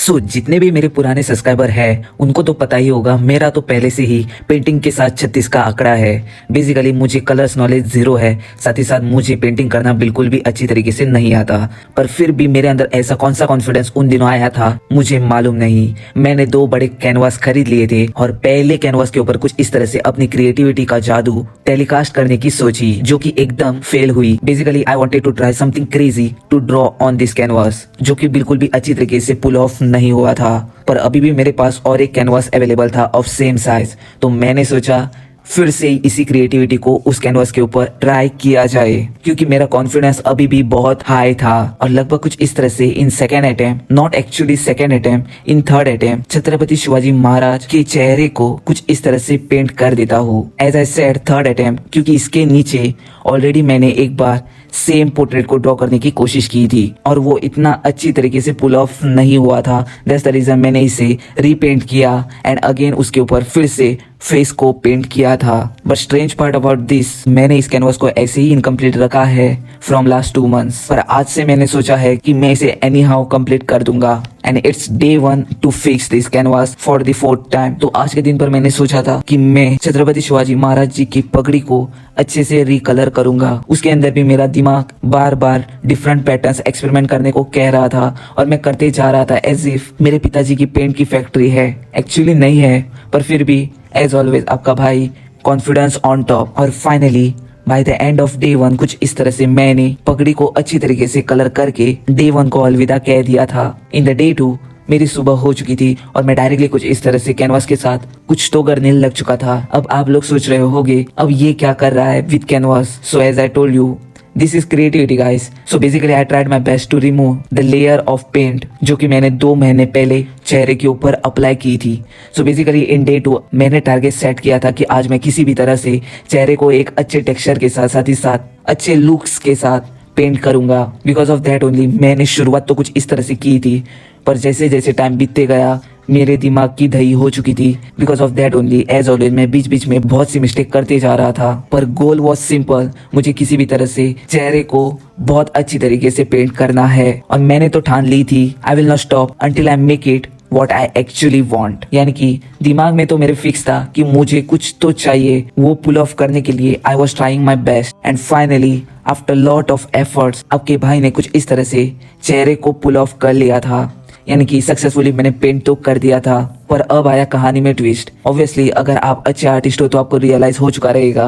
जितने भी मेरे पुराने सब्सक्राइबर हैं उनको तो पता ही होगा, मेरा तो पहले से ही पेंटिंग के साथ 36 का आंकड़ा है। बेसिकली मुझे कलर्स नॉलेज जीरो है, साथ ही साथ मुझे पेंटिंग करना बिल्कुल भी अच्छी तरीके से नहीं आता। पर फिर भी मेरे अंदर ऐसा कौन सा कॉन्फिडेंस उन दिनों आया था मुझे मालूम नहीं। मैंने 2 बड़े कैनवास खरीद लिए थे और पहले कैनवास के ऊपर कुछ इस तरह से अपनी क्रिएटिविटी का जादू टेलीकास्ट करने की सोची, जो कि एकदम फेल हुई। Basically I wanted to try something crazy to draw on this canvas, जो कि बिल्कुल भी अच्छी तरीके से पुल ऑफ नहीं हुआ था। पर अभी भी मेरे पास और एक कैनवास अवेलेबल था ऑफ सेम साइज, तो मैंने सोचा फिर से इसी क्रिएटिविटी को उस कैनवास के ऊपर ट्राई किया जाए, क्योंकि मेरा कॉन्फिडेंस अभी भी बहुत हाई था। और लगभग कुछ इस तरह से in second attempt, not actually second attempt, in third attempt Chhatrapati Shivaji Maharaj के चेहरे को कुछ इस तरह से पेंट कर देता हूँ। As I said third attempt, क्योंकि इसके नीचे ऑलरेडी मैंने एक बार सेम पोर्ट्रेट को ड्रॉ करने की कोशिश की थी और वो इतना अच्छी तरीके से पुल ऑफ नहीं हुआ था। दैट्स द रीजन मैंने इसे रीपेंट किया एंड अगेन उसके ऊपर फिर से फेस को पेंट किया था। But strange part about this, मैंने इस कैनवास को ऐसे ही इनकम्प्लीट रखा है फ्रॉम लास्ट 2 मंथ्स, पर आज से मैंने सोचा है कि मैं इसे एनी हाउ कम्प्लीट कर दूंगा and it's day 1 to fix this canvas for the 4th time. तो आज के दिन पर मैंने सोचा था कि मैं छत्रपति शिवाजी महाराज जी की पगड़ी को अच्छे से रिकलर करूंगा। उसके अंदर भी मेरा दिमाग बार बार डिफरेंट पैटर्न्स एक्सपेरिमेंट करने को कह रहा था और मैं करते जा रहा था एज इफ मेरे पिताजी की पेंट की फैक्ट्री है। एक्चुअली नहीं है, पर फिर भी एज ऑलवेज आपका भाई कॉन्फिडेंस ऑन टॉप। और finally by the end of day 1 कुछ इस तरह से मैंने पगड़ी को अच्छी तरीके से कलर करके डे 1 को अलविदा कह दिया था। इन द डे 2 मेरी सुबह हो चुकी थी और मैं डायरेक्टली कुछ इस तरह से कैनवास के साथ कुछ तो करने लग चुका था। अब आप लोग सोच रहे होंगे अब ये क्या कर रहा है with canvas. So as I told you, this is creativity guys. So basically I tried my best to remove the layer of paint जो कि मैंने 2 महीने पहले चेहरे के ऊपर अप्लाई की थी। सो बेसिकली इन डे 2 मैंने टारगेट सेट किया था कि आज मैं किसी भी तरह से चेहरे को एक अच्छे टेक्सचर के साथ, साथ ही साथ अच्छे लुक्स के साथ पेंट करूंगा। बिकॉज ऑफ दैट ओनली मैंने शुरुआत तो कुछ इस तरह से की थी, पर जैसे जैसे टाइम बीतते गया मेरे दिमाग की दही हो चुकी थी। Because of that only as always मैं बीच बीच में बहुत सी मिस्टेक करते जा रहा था। पर गोल वॉज सिंपल, मुझे किसी भी तरह से चेहरे को बहुत अच्छी तरीके से पेंट करना है और मैंने तो ठान ली थी I will not stop until I make it what I actually want. यानी कि दिमाग में तो मेरे फिक्स था कि मुझे कुछ तो चाहिए, वो पुल ऑफ करने के लिए I was trying my best and finally after lot of efforts आपके भाई ने कुछ इस तरह से चेहरे को पुल ऑफ कर लिया था। यानी कि सक्सेसफुली मैंने पेंट तो कर दिया था। पर अब आया कहानी में ट्विस्ट। ऑब्वियसली अगर आप अच्छे आर्टिस्ट हो तो आपको रियलाइज हो चुका रहेगा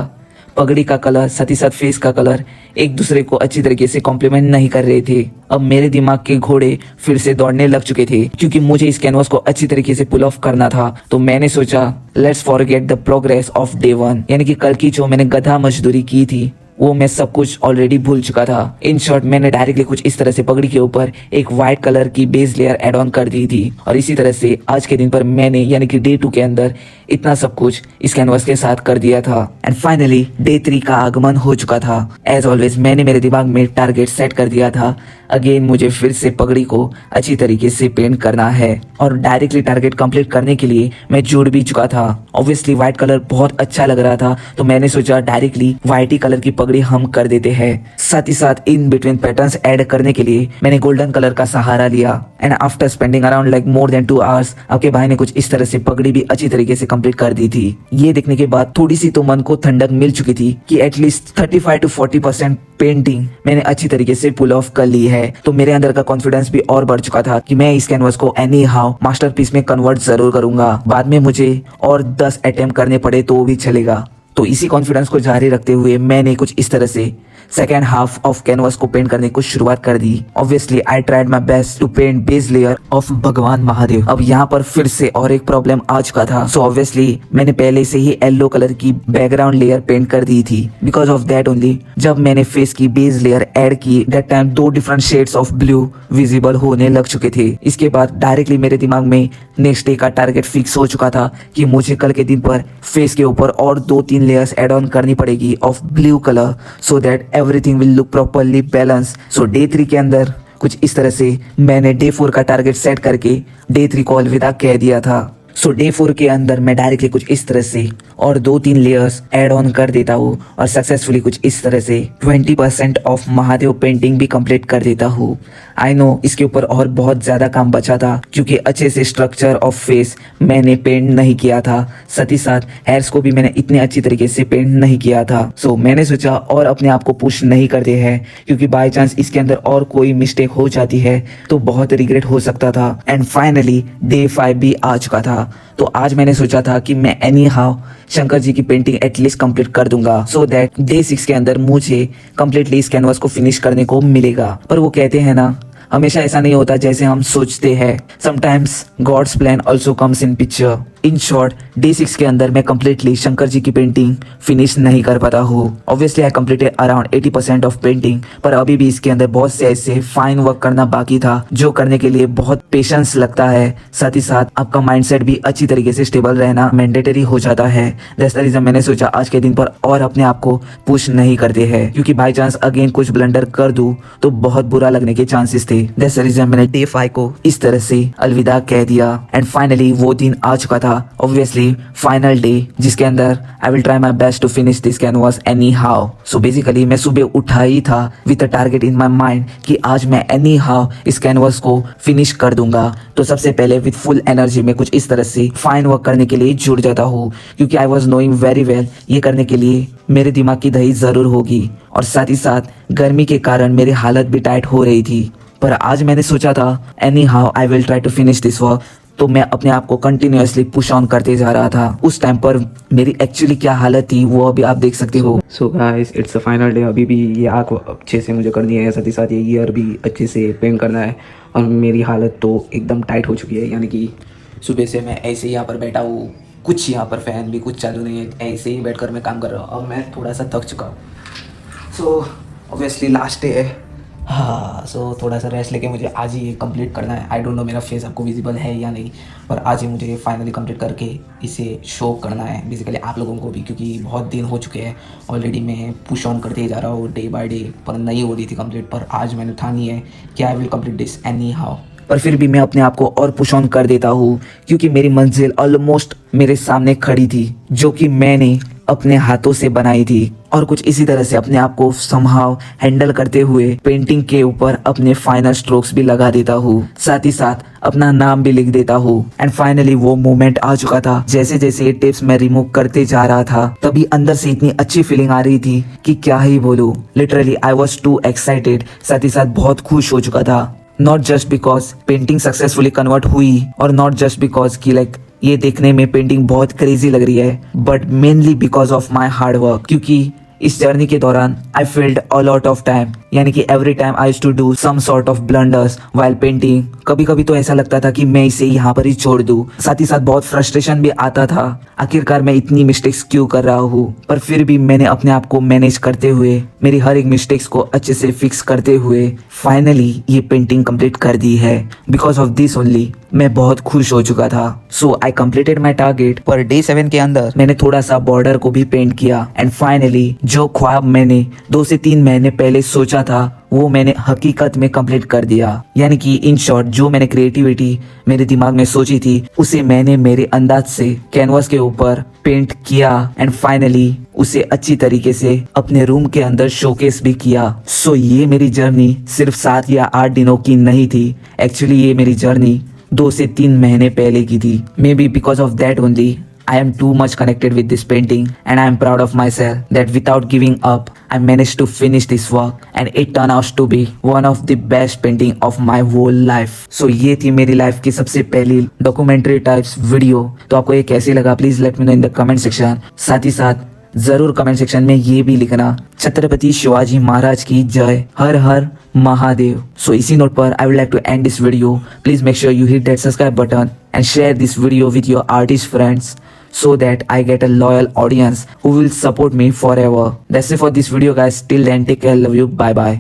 पगड़ी का कलर साथ ही साथ फेस का कलर एक दूसरे को अच्छी तरीके से कॉम्प्लीमेंट नहीं कर रहे थे। अब मेरे दिमाग के घोड़े फिर से दौड़ने लग चुके थे, क्योंकि मुझे इस कैनवास को अच्छी तरीके से पुल ऑफ करना था। तो मैंने सोचा let's forget the progress of day 1, यानी कि कल की जो मैंने गधा मजदूरी की थी वो मैं सब कुछ ऑलरेडी भूल चुका था। इन शॉर्ट मैंने डायरेक्टली कुछ इस तरह से पगड़ी के ऊपर एक व्हाइट कलर की बेस लेयर एड ऑन कर दी थी और इसी तरह से आज के दिन पर मैंने यानी कि डे 2 के अंदर इतना सब कुछ इस कैनवास के साथ कर दिया था। एंड फाइनली डे 3 का आगमन हो चुका था। एज ऑलवेज मैंने मेरे दिमाग में टारगेट सेट कर दिया था, अगेन मुझे फिर से पगड़ी को अच्छी तरीके से पेंट करना है और डायरेक्टली टारगेट कंप्लीट करने के लिए मैं जुड़ भी चुका था। ऑब्वियसली व्हाइट कलर बहुत अच्छा लग रहा था, तो मैंने सोचा डायरेक्टली व्हाइट ही कलर की पगड़ी हम कर देते हैं। साथ ही साथ इन बिटवीन पैटर्न्स ऐड करने के लिए मैंने गोल्डन कलर का सहारा लिया and after spending around like more than 2 hours आपके भाई ने कुछ इस तरह से पगड़ी भी अच्छी तरीके से कंप्लीट कर दी थी। ये देखने के बाद थोड़ी सी तो मन को ठंडक मिल चुकी थी कि एटलीस्ट 35 to 40% पेंटिंग मैंने अच्छी तरीके से पुल ऑफ कर ली है। तो मेरे अंदर का कॉन्फिडेंस भी और बढ़ चुका था कि मैं इस कैनवास को एनी हाउ मास्टरपीस में कन्वर्ट जरूर करूंगा। बाद में मुझे और 10 अटेम्प्ट करने पड़े तो भी चलेगा। तो इसी कॉन्फिडेंस को जारी रखते हुए मैंने कुछ इस तरह से सेकेंड हाफ ऑफ कैनवास को पेंट करने को शुरुआत कर दी। Obviously I tried my best to paint base layer of भगवान महादेव। अब यहाँ पर फिर से और एक प्रॉब्लम आ चुका था। सो ऑब्वियसली मैंने पहले से ही येलो कलर की बैकग्राउंड लेयर पेंट कर दी थी। बिकॉज ऑफ दैट ओनली जब मैंने फेस की बेस लेयर ऐड की that time 2 different shades of blue visible होने लग चुके थे। इसके बाद डायरेक्टली मेरे दिमाग में नेक्स्ट डे का टारगेट फिक्स हो चुका था कि मुझे कल के दिन पर फेस के ऊपर और 2-3 लेयर्स एड ऑन करनी पड़ेगी of blue colour so that everything will look properly balance. So day 3 के अंदर कुछ इस तरह से मैंने डे 4 का टारगेट सेट करके डे 3 को अलविदा कह दिया था। सो डे 4 के अंदर मैं डायरेक्टली कुछ इस तरह से और 2-3 लेयर्स ऐड ऑन कर देता हूँ और सक्सेसफुली कुछ इस तरह से 20% ऑफ महादेव पेंटिंग भी कंप्लीट कर देता हूँ। आई नो इसके ऊपर और बहुत ज्यादा काम बचा था क्योंकि अच्छे से स्ट्रक्चर ऑफ फेस मैंने पेंट नहीं किया था, साथ ही साथ हेयर्स को भी मैंने इतने अच्छी तरीके से पेंट नहीं किया था। सो मैंने सोचा और अपने आप को पुश नहीं करते हैं क्योंकि बाय चांस इसके अंदर और कोई मिस्टेक हो जाती है तो बहुत रिग्रेट हो सकता था। एंड फाइनली डे 5 भी आ चुका था, तो आज मैंने सोचा था कि मैं एनी हाउ शंकर जी की पेंटिंग एटलीस्ट कंप्लीट कर दूंगा सो दैट डे 6 के अंदर मुझे कंप्लीटली इस कैनवास को फिनिश करने को मिलेगा। पर वो कहते हैं ना, हमेशा ऐसा नहीं होता जैसे हम सोचते हैं। Sometimes God's plan also comes in picture. In short day 6 के अंदर मैं कंप्लीटली शंकर जी की पेंटिंग फिनिश नहीं कर पाता हूँ। Obviously I completed around 80% of painting, पर अभी भी इसके अंदर बहुत से ऐसे फाइन वर्क करना बाकी था जो करने के लिए बहुत पेशेंस लगता है। साथ ही साथ आपका माइंडसेट भी अच्छी तरीके से स्टेबल रहना मैंडेटरी हो जाता है। दैट्स द रीजन मैंने सोचा आज के दिन पर और अपने आप को पुश नहीं करते हैं क्योंकि बाई चांस अगेन कुछ ब्लंडर कर दूं तो बहुत बुरा लगने के चांसेस थे। दैट्स द रीजन मैंने डे 5 को इस तरह से अलविदा कह दिया एंड फाइनली वो दिन आ चुका था। Obviously फाइनल डे जिसके अंदर I will try my best to finish this canvas anyhow. So basically मैं सुबह उठा ही था with a target in my mind कि आज मैं एनी हाउ इस कैनवास को फिनिश कर दूंगा। तो सबसे पहले विद फुल एनर्जी में कुछ इस तरह से फाइन वर्क करने के लिए जुड़ जाता हूँ क्योंकि I was knowing very well ये करने के लिए मेरे दिमाग की दही जरूर होगी और साथ ही साथ गर्मी के कारण मेरी हालत भी टाइट हो रही थी। पर आज मैंने सोचा था anyhow I will try to finish this work, तो मैं अपने आप को कंटिन्यूअसली पुश ऑन करते जा रहा था। उस टाइम पर मेरी एक्चुअली क्या हालत थी वो अभी आप देख सकते हो। So guys it's a final day. अभी भी ये आँख अच्छे से मुझे करनी है, साथ ही साथ ये ईयर भी अच्छे से पेंट करना है और मेरी हालत तो एकदम टाइट हो चुकी है। यानी कि सुबह से मैं ऐसे ही यहाँ पर बैठा हूँ, कुछ यहाँ पर फैन भी कुछ चालू नहीं है, ऐसे ही बैठकर मैं काम कर रहा हूँ। अब मैं थोड़ा सा थक चुका हूँ। सो ऑब्वियसली लास्ट डे है, हाँ। सो थोड़ा सा रेस्ट लेके मुझे आज ही ये कंप्लीट करना है। आई डोंट नो मेरा फेस आपको विजिबल है या नहीं, पर आज ही मुझे फाइनली कंप्लीट करके इसे शो करना है बेसिकली आप लोगों को भी, क्योंकि बहुत दिन हो चुके हैं ऑलरेडी। मैं पुश ऑन करते ही जा रहा हूँ डे बाय डे, पर नहीं हो रही थी कंप्लीट। पर आज मैंने ठानी है कि I will complete this any how. पर फिर भी मैं अपने आप को और पुश ऑन कर देता हूँ क्योंकि मेरी मंजिल ऑलमोस्ट मेरे सामने खड़ी थी जो कि मैंने अपने हाथों से बनाई थी। और कुछ इसी तरह से अपने आप को समहाउ हैंडल करते हुए पेंटिंग के ऊपर अपने फाइनल स्ट्रोक्स भी लगा देता हूँ, साथ ही साथ अपना नाम भी लिख देता हूँ। एंड फाइनली वो मोमेंट आ चुका था। जैसे जैसे ये टिप्स मैं रिमूव करते जा रहा था तभी अंदर से इतनी अच्छी फीलिंग आ रही थी कि क्या ही बोलूं। Literally I was too excited, साथ ही साथ बहुत खुश हो चुका था। Not just because painting successfully convert हुई और नॉट जस्ट बिकॉज की लाइक ये देखने में पेंटिंग बहुत क्रेजी लग रही है, but mainly because of my hard work. क्योंकि इस जर्नी के दौरान I failed a lot of time, यानी कि every time I used to do some sort of blunders while painting. कभी कभी तो ऐसा लगता था कि मैं इसे यहाँ पर ही छोड़ दूं। साथ ही साथ बहुत फ्रस्ट्रेशन भी आता था, आखिरकार मैं इतनी मिस्टेक्स क्यों कर रहा हूँ। पर फिर भी मैंने अपने आप को मैनेज करते हुए मेरी हर एक मिस्टेक्स को अच्छे से फिक्स करते हुए फाइनली ये पेंटिंग कंप्लीट कर दी है। बिकॉज ऑफ दिस ओनली मैं बहुत खुश हो चुका था। So I completed my target. पर डे 7 के अंदर मैंने थोड़ा सा बॉर्डर को भी पेंट किया एंड फाइनली जो ख्वाब मैंने 2 से 3 महीने पहले सोचा था वो मैंने हकीकत में कंप्लीट कर दिया। यानी कि इन शॉर्ट जो मैंने क्रिएटिविटी मेरे दिमाग में सोची थी उसे मैंने मेरे अंदाज से कैनवास के ऊपर पेंट किया एंड फाइनली उसे अच्छी तरीके से अपने रूम के अंदर शोकेस भी किया। सो ये मेरी जर्नी सिर्फ 7 या 8 दिनों की नहीं थी। एक्चुअली ये मेरी जर्नी 2 से 3 महीने पहले की थी। May be because of that only I am too much connected with this painting and I am proud of myself that without giving up I managed to finish this work and it turned out to be one of the best painting of my whole life. So ये थी मेरी life की सबसे पहली documentary types video. तो आपको ये कैसे लगा please let me know in the comment section. साथ ही साथ जरूर कमेंट सेक्शन में ये भी लिखना छत्रपति शिवाजी महाराज की जय, हर हर महादेव। सो इसी नोट पर I would like to end this video. Please make sure you hit that subscribe button and share this video with your artist friends so that I get a loyal audience who will support me forever. That's it for this video guys. Till then, take care, love you, bye bye.